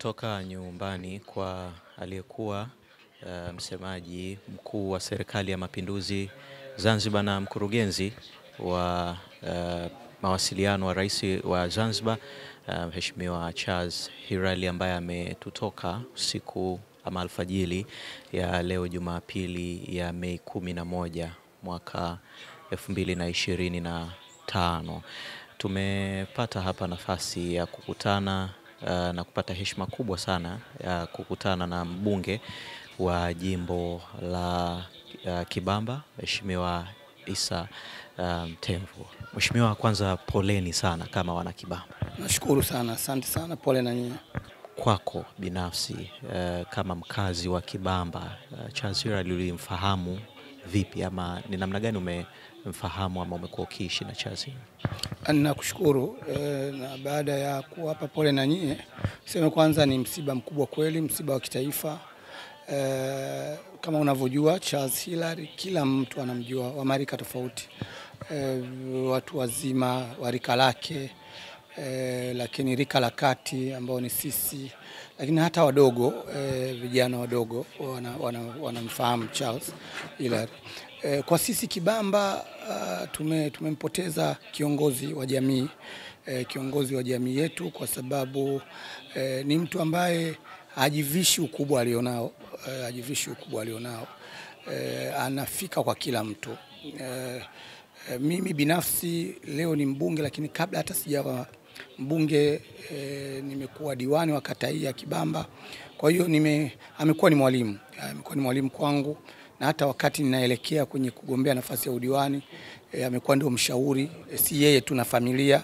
Nimetoka nyumbani kwa aliyekuwa msemaji mkuu wa Serikali ya Mapinduzi Zanzibar na mkurugenzi wa mawasiliano wa Rais wa Zanzibar, Mheshimiwa Charles Hilary, ambaye ametutoka usiku ama alfajiri ya leo Jumapili ya Mei 11 mwaka 2025. Tumepata hapa nafasi ya kukutana na kupata heshima kubwa sana ya kukutana na mbunge wa jimbo la Kibamba, Mheshimiwa Issa Mtemvu. Mheshimiwa, kwanza poleni sana kama wana Kibamba. Nashukuru sana, asante sana, pole na nyinyi. Kwako binafsi kama mkazi wa Kibamba, Charles Hilary ulimfahamu vipi, ama ni namna gani umemfahamu ama umekuwa ukiishi na Charles Hilary? Nakushukuru na baada ya kuwapa pole na nyinyi, sema kwanza ni msiba mkubwa kweli, msiba wa kitaifa. Kama unavyojua Charles Hilary kila mtu anamjua, wa marika tofauti, watu wazima wa rika lake, lakini rika la kati ambao ni sisi, lakini hata wadogo, vijana wadogo wanamfahamu Charles Hilary. Kwa sisi Kibamba tumempoteza kiongozi wa jamii, kiongozi wa jamii yetu, kwa sababu ni mtu ambaye hajivishi ukubwa alionao, anafika kwa kila mtu. Mimi binafsi leo ni mbunge, lakini kabla hata sijawa mbunge nimekuwa diwani wa kata hii ya Kibamba. Kwa hiyo amekuwa ni mwalimu kwangu, na hata wakati ninaelekea kwenye kugombea nafasi ya udiwani amekuwa ndio mshauri, si yeye tu na familia,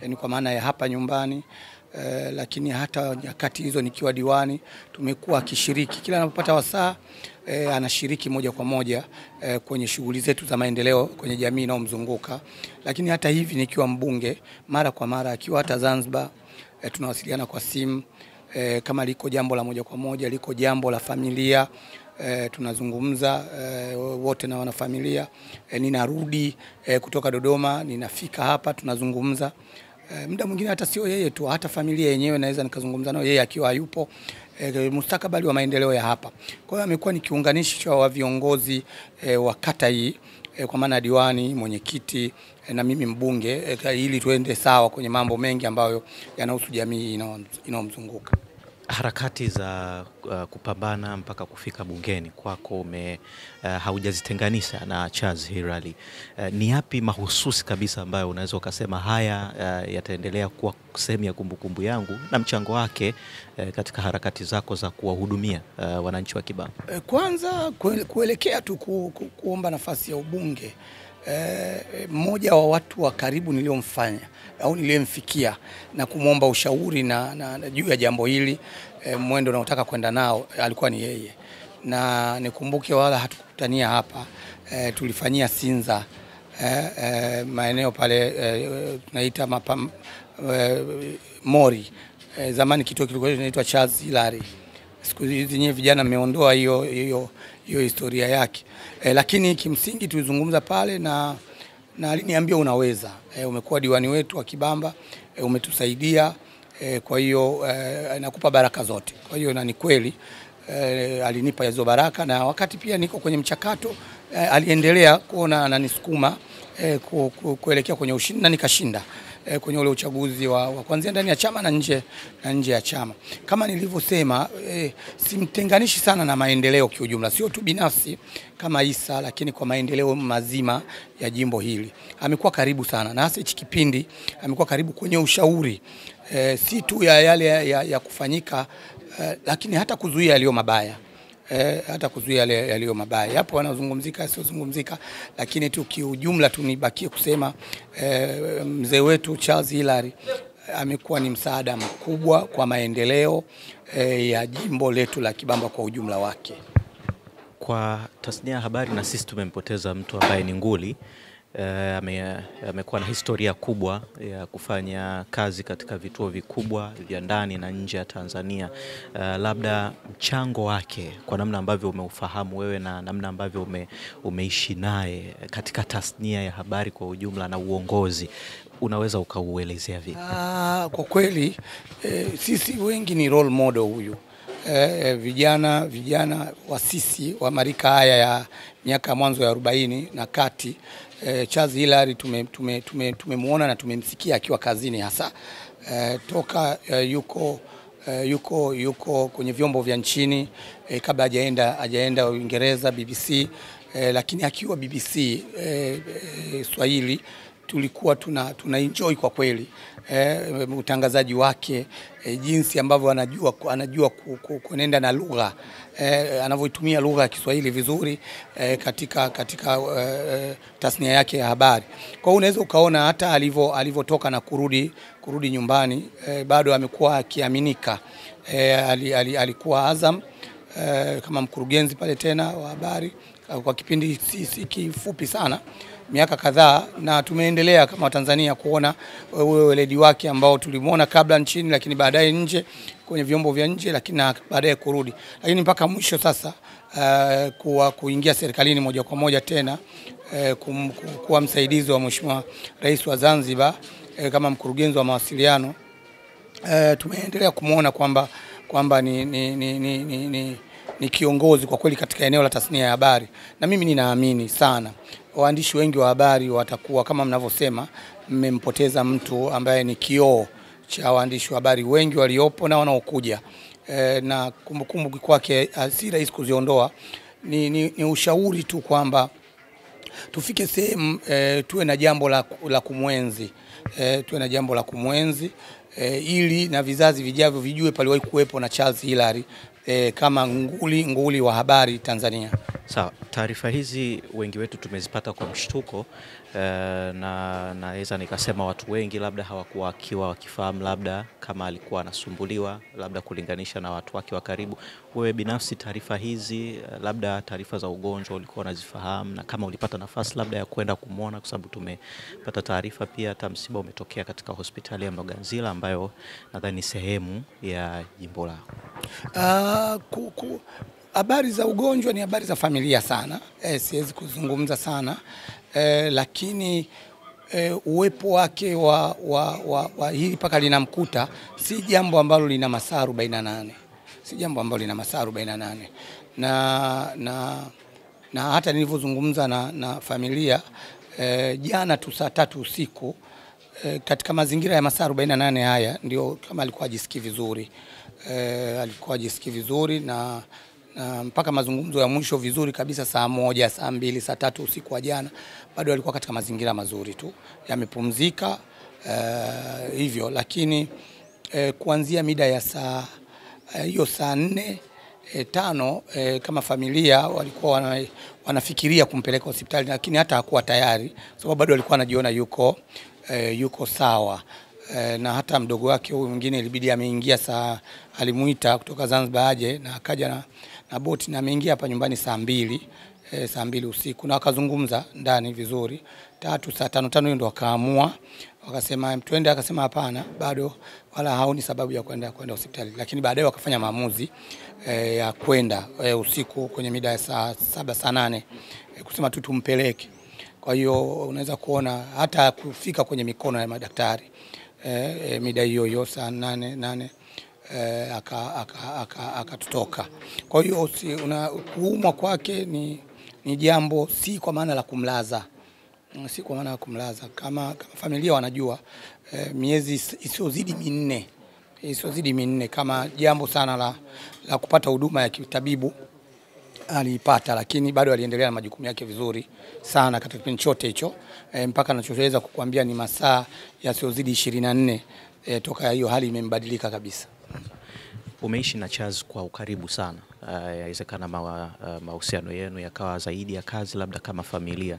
yani kwa maana ya hapa nyumbani, lakini hata nyakati hizo nikiwa diwani tumekuwa akishiriki kila anapopata wasaa, anashiriki moja kwa moja kwenye shughuli zetu za maendeleo kwenye jamii inayomzunguka. Lakini hata hivi nikiwa mbunge, mara kwa mara akiwa hata Zanzibar, tunawasiliana kwa simu, kama liko jambo la moja kwa moja, liko jambo la familia, tunazungumza wote na wanafamilia. Ninarudi kutoka Dodoma, ninafika hapa, tunazungumza. Muda mwingine hata sio yeye tu, hata familia yenyewe naweza nikazungumza nao yeye akiwa hayupo, mustakabali wa maendeleo ya hapa. Kwa hiyo amekuwa ni kiunganishi wa viongozi wa kata hii, kwa maana diwani, mwenyekiti na mimi mbunge, ili tuende sawa kwenye mambo mengi ambayo yanahusu jamii inayomzunguka. Harakati za kupambana mpaka kufika bungeni kwako haujazitenganisha na Charles Hilary. Ni yapi mahususi kabisa ambayo unaweza ukasema haya yataendelea kuwa sehemu ya kumbukumbu yangu na mchango wake katika harakati zako za kuwahudumia wananchi wa Kibamba? Kwanza kuelekea tu kuomba nafasi ya ubunge, mmoja wa watu wa karibu niliomfanya au niliyemfikia na kumwomba ushauri na juu ya jambo hili, mwendo naotaka kwenda nao, alikuwa ni yeye. Na nikumbuke wala hatukutania hapa, tulifanyia Sinza, maeneo pale tunaita Mori, zamani kituo kilikuwa kinaitwa Charles Hilary. Siku hizi nyewe vijana mmeondoa hiyo historia yake, lakini kimsingi tulizungumza pale na aliniambia unaweza, umekuwa diwani wetu wa Kibamba, umetusaidia, kwa hiyo nakupa baraka zote. Kwa hiyo na ni kweli alinipa hizo baraka, na wakati pia niko kwenye mchakato aliendelea kuona ananisukuma kuelekea kwenye ushindi, na nikashinda kwenye ule uchaguzi wa kuanzia ndani ya chama na nje ya chama. Kama nilivyosema, simtenganishi sana na maendeleo kiujumla, sio tu binafsi kama Issa, lakini kwa maendeleo mazima ya jimbo hili. Amekuwa karibu sana, na hasa hichi kipindi amekuwa karibu kwenye ushauri, si tu ya yale ya kufanyika, lakini hata kuzuia yaliyo mabaya. Yaliyo mabaya hapo wanazungumzika, sio zungumzika, lakini tu kiujumla tunibakie kusema mzee wetu Charles Hilary amekuwa ni msaada mkubwa kwa maendeleo ya jimbo letu la Kibamba kwa ujumla wake. Kwa tasnia ya habari, na sisi tumempoteza mtu ambaye ni nguli amekuwa na historia kubwa ya kufanya kazi katika vituo vikubwa vya ndani na nje ya Tanzania. Labda mchango wake kwa namna ambavyo umeufahamu wewe na namna ambavyo umeishi naye katika tasnia ya habari kwa ujumla na uongozi, unaweza ukauelezea vipi? Kwa kweli sisi wengi ni role model huyu. Vijana wa sisi wa marika haya ya miaka mwanzo ya 40 na kati, Charles Hilary tumemuona na tumemsikia akiwa kazini, hasa toka yuko kwenye vyombo vya nchini, kabla hajaenda Uingereza BBC, lakini akiwa BBC Swahili tulikuwa tuna enjoy kwa kweli utangazaji wake, jinsi ambavyo anajua kuenenda na lugha, anavyoitumia lugha ya Kiswahili vizuri katika tasnia yake ya habari. Kwa hiyo unaweza ukaona hata alivyotoka na kurudi nyumbani, bado amekuwa akiaminika. Alikuwa Azam kama mkurugenzi pale tena wa habari kwa kipindi si kifupi sana, miaka kadhaa, na tumeendelea kama Tanzania kuona ule weledi wake ambao tulimuona kabla nchini, lakini baadaye nje kwenye vyombo vya nje, lakini baadaye kurudi, lakini mpaka mwisho sasa kuingia serikalini moja kwa moja tena, kuwa msaidizi wa Mheshimiwa Rais wa Zanzibar kama mkurugenzi wa mawasiliano. Tumeendelea kumuona kwamba ni kiongozi kwa kweli katika eneo la tasnia ya habari, na mimi ninaamini sana waandishi wengi wa habari watakuwa kama mnavyosema, mmempoteza mtu ambaye ni kioo cha waandishi wa habari wengi waliopo na wanaokuja, na kumbukumbu kwake si rahisi kuziondoa. Ni ushauri tu kwamba tufike sehemu tuwe na jambo la kumwenzi, ili na vizazi vijavyo vijue paliwahi kuwepo na Charles Hilary kama nguli wa habari Tanzania. Sawa, taarifa hizi wengi wetu tumezipata kwa mshtuko, na naweza nikasema watu wengi labda hawakuwa wakifahamu labda kama alikuwa anasumbuliwa, labda kulinganisha na watu wake wa karibu. Wewe binafsi taarifa hizi, labda taarifa za ugonjwa ulikuwa unazifahamu, na kama ulipata nafasi labda ya kwenda kumuona, kwa sababu tumepata taarifa pia hata msiba umetokea katika hospitali ya Mloganzila ambayo nadhani ni sehemu ya jimbo lao. Habari za ugonjwa ni habari za familia sana, siwezi kuzungumza sana, lakini uwepo wake wa hili paka linamkuta si jambo ambalo lina masaa 48, na hata nilivyozungumza na familia jana tu saa 3 usiku, katika mazingira ya masaa 48 haya ndio kama alikuwa hajisikii vizuri, na mpaka mazungumzo ya mwisho vizuri kabisa saa 1, saa 2, saa 3 usiku wa jana, bado alikuwa katika mazingira mazuri tu, yamepumzika hivyo. Lakini kuanzia mida ya saa 4, 5, kama familia walikuwa wanafikiria kumpeleka hospitali, lakini hata hakuwa tayari, sababu bado alikuwa anajiona yuko sawa. Na hata mdogo wake huyu mwingine ilibidi ameingia alimuita kutoka Zanzibar aje, na akaja na boti, na ameingia hapa nyumbani saa 2 usiku, na wakazungumza ndani vizuri. Saa 5 hiyo ndo wakaamua, wakasema twende, akasema hapana, bado wala haoni sababu ya kwenda hospitali, lakini baadaye wakafanya maamuzi ya kwenda usiku kwenye mida ya saa 7, saa 8, kusema tu tumpeleke. Kwa hiyo unaweza kuona hata kufika kwenye mikono ya madaktari mida hiyo saa 8 akatutoka. Kwa hiyo kuumwa kwake ni jambo si kwa maana la kumlaza, kama familia wanajua, miezi isiyozidi minne kama jambo sana la kupata huduma ya kitabibu aliipata, lakini bado aliendelea na majukumu yake vizuri sana katika kipindi chote hicho, mpaka anachoweza kukuambia ni masaa yasiyozidi 24 toka hiyo hali imembadilika kabisa. Umeishi na Charles kwa ukaribu sana, yawezekana mahusiano yenu yakawa zaidi ya kazi, labda kama familia.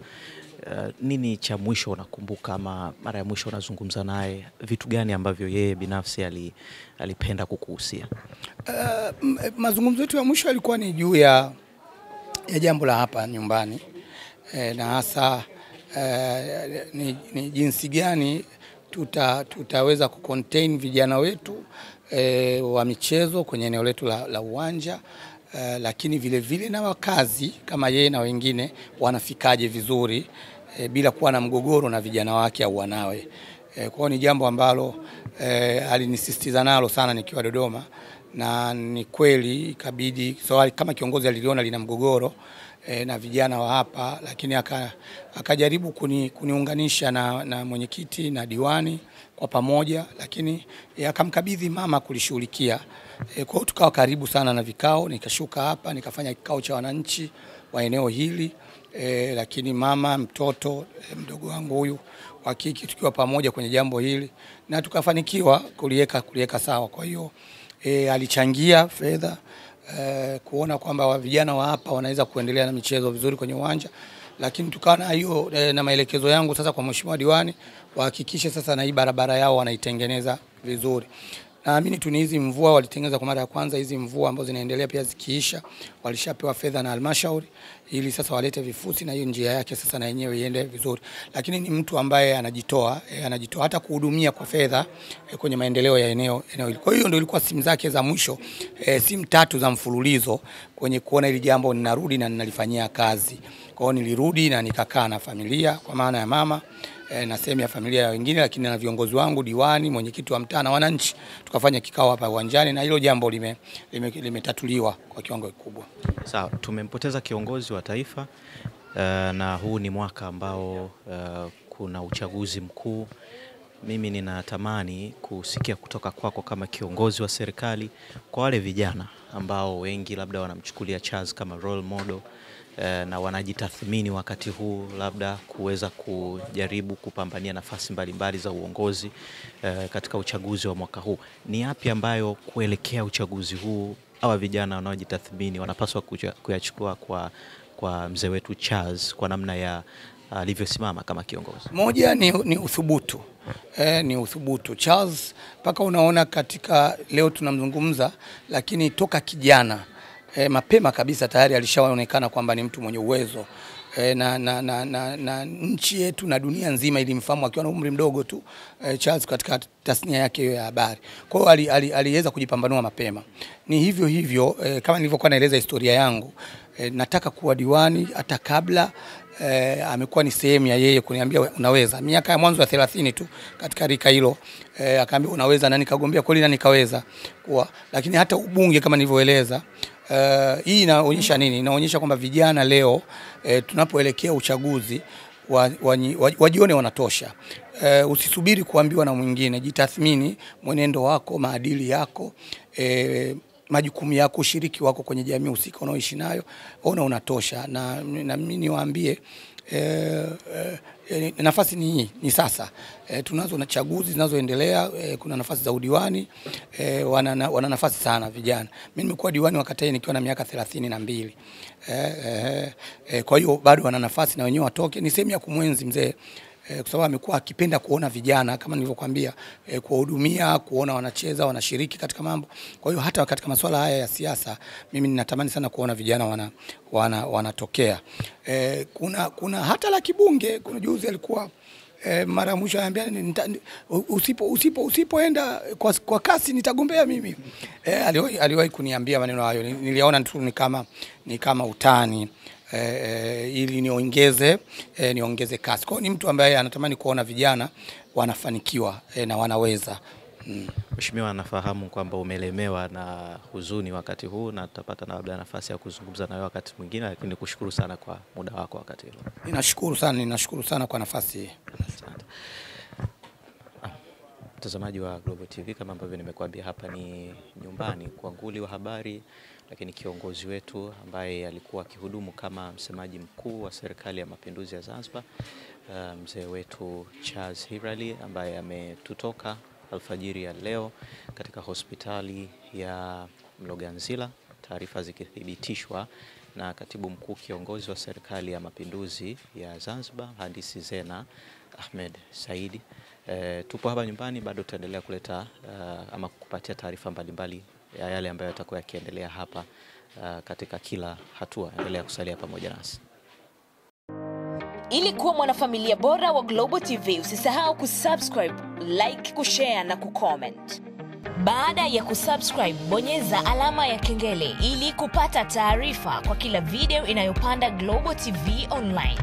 Nini cha mwisho unakumbuka, ama mara ya mwisho unazungumza naye, vitu gani ambavyo yeye binafsi alipenda kukuhusia? Mazungumzo yetu ya mwisho yalikuwa ni juu ya jambo la hapa nyumbani, na hasa ni jinsi gani tutaweza kucontain vijana wetu wa michezo kwenye eneo letu la uwanja, lakini vile vile na wakazi kama yeye na wengine wanafikaje vizuri bila kuwa na mgogoro na vijana wake au wanawe. Kwa hiyo ni jambo ambalo alinisisitiza nalo sana nikiwa Dodoma, na ni kweli ikabidi kama kiongozi aliliona lina mgogoro na vijana wa hapa, lakini akajaribu kuniunganisha na mwenyekiti na diwani kwa pamoja, lakini akamkabidhi mama kulishughulikia. Kwa hiyo tukawa karibu sana na vikao, nikashuka hapa nikafanya kikao cha wananchi wa eneo hili, lakini mama, mtoto mdogo wangu huyu wa kike, tukiwa pamoja kwenye jambo hili na tukafanikiwa kuliweka sawa. Kwa hiyo alichangia fedha kuona kwamba vijana wa hapa wanaweza kuendelea na michezo vizuri kwenye uwanja, lakini tukawa na hiyo na maelekezo yangu sasa kwa mheshimiwa diwani wahakikishe sasa na hii barabara yao wanaitengeneza vizuri. Naamini tu hizi mvua walitengeneza kwa mara ya kwanza, hizi mvua ambazo zinaendelea pia zikiisha walishapewa fedha na halmashauri ili sasa walete vifusi na hiyo njia yake sasa na yenyewe iende vizuri. Lakini ni mtu ambaye anajitoa hata kuhudumia kwa fedha kwenye maendeleo ya eneo hili. Kwa hiyo ndio ilikuwa simu zake za mwisho, simu 3 za mfululizo kwenye kuona hili jambo ninarudi na ninalifanyia kazi. Kwa hiyo nilirudi na nikakaa na familia kwa maana ya mama na sehemu ya familia ya wengine, lakini na viongozi wangu, diwani, mwenyekiti wa mtaa na wananchi, tukafanya kikao hapa uwanjani na hilo jambo limetatuliwa kwa kiwango kikubwa. Sawa, tumempoteza kiongozi wa taifa na huu ni mwaka ambao kuna uchaguzi mkuu. Mimi ninatamani kusikia kutoka kwako kama kiongozi wa serikali kwa wale vijana ambao wengi labda wanamchukulia Charles kama role model na wanajitathmini wakati huu labda kuweza kujaribu kupambania nafasi mbalimbali za uongozi katika uchaguzi wa mwaka huu. Ni yapi ambayo kuelekea uchaguzi huu hawa vijana wanaojitathmini wanapaswa kuyachukua kwa mzee wetu Charles kwa namna ya alivyosimama kama kiongozi? Moja ni uthubutu. Ni uthubutu. Charles mpaka unaona katika leo tunamzungumza, lakini toka kijana mapema kabisa tayari alishaonekana kwamba ni mtu mwenye uwezo na nchi yetu na dunia nzima ilimfahamu akiwa na umri mdogo tu Charles katika tasnia yake ya habari. Kwa hiyo aliweza kujipambanua mapema. Ni hivyo kama nilivyokuwa naeleza historia yangu, nataka kuwa diwani hata kabla amekuwa ni sehemu ya yeye kuniambia unaweza. Miaka ya mwanzo ya 30 tu katika rika hilo akaambia unaweza, na nikagombea kweli na nikaweza kuwa. Lakini hata ubunge kama nilivyoeleza, hii inaonyesha nini? Inaonyesha kwamba vijana leo tunapoelekea uchaguzi wajione wanatosha. Usisubiri kuambiwa na mwingine, jitathmini mwenendo wako, maadili yako, majukumu yako, ushiriki wako kwenye jamii husika unaoishi nayo, ona unatosha. Na mimi niwaambie nafasi ni sasa. Tunazo na chaguzi zinazoendelea, kuna nafasi za udiwani, wana nafasi sana vijana. Mimi nimekuwa diwani wakati nikiwa na miaka 32. Kwa hiyo bado wana nafasi na wenyewe watoke. Ni sehemu ya kumwenzi mzee, kwa sababu amekuwa akipenda kuona vijana kama nilivyokuambia, kuwahudumia, kuona wanacheza, wanashiriki katika mambo. Kwa hiyo hata katika masuala haya ya siasa mimi ninatamani sana kuona vijana wanatokea. Kuna hata la kibunge, kuna juzi alikuwa mara mwisho ananiambia usipoenda kwa kasi nitagombea mimi. Aliwahi kuniambia maneno hayo, niliona tu ni kama utani ili niongeze kasi. Kwa hiyo ni mtu ambaye anatamani kuona vijana wanafanikiwa na wanaweza. Mheshimiwa, anafahamu kwamba umelemewa na huzuni wakati huu na tutapata na labda nafasi ya kuzungumza na wewe wakati mwingine, lakini nikushukuru sana kwa muda wako wakati huu. Ninashukuru sana kwa nafasi hii. Asante. Mtazamaji wa Global TV, kama ambavyo nimekuambia, hapa ni nyumbani kwa nguli wa habari, lakini kiongozi wetu ambaye alikuwa akihudumu kama msemaji mkuu wa serikali ya mapinduzi ya Zanzibar, mzee wetu Charles Hilary, ambaye ametutoka alfajiri ya leo katika hospitali ya Mloganzila, taarifa zikithibitishwa na katibu mkuu kiongozi wa serikali ya mapinduzi ya Zanzibar, Mhandisi Zena Ahmed Saidi. Tupo hapa nyumbani, bado tutaendelea kuleta ama kukupatia taarifa mbalimbali ya yale ambayo yatakuwa yakiendelea hapa katika kila hatua. Endelea kusalia pamoja nasi. Ili kuwa mwanafamilia bora wa Global TV, usisahau kusubscribe, like, kushare na kucomment. Baada ya kusubscribe, bonyeza alama ya kengele ili kupata taarifa kwa kila video inayopanda Global TV Online.